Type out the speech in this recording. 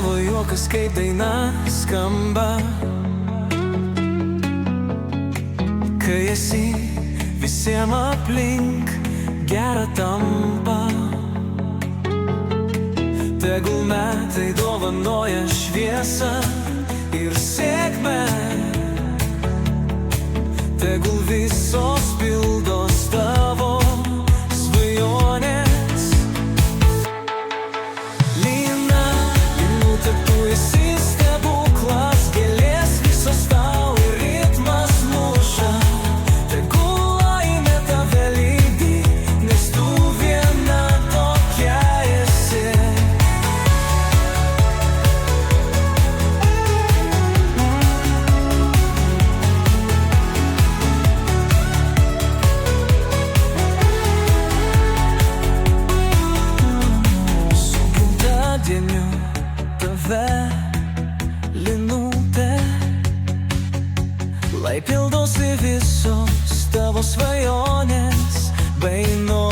tavo juokas kaip daina skamba, kai esi visiem aplink gera tampa. Tegul metai dovanoja šviesą ir sėkmę, tegul visos pildos tavo svajonės. Lina, Linute, tu esi stebuklas, gėlės visos tau ir ritmas muša. Tegul laimė tave lydi, nes tu viena tokia esi. Gintadieniu tave, Linute, lai pildosi visos tavo svajonės, bei nori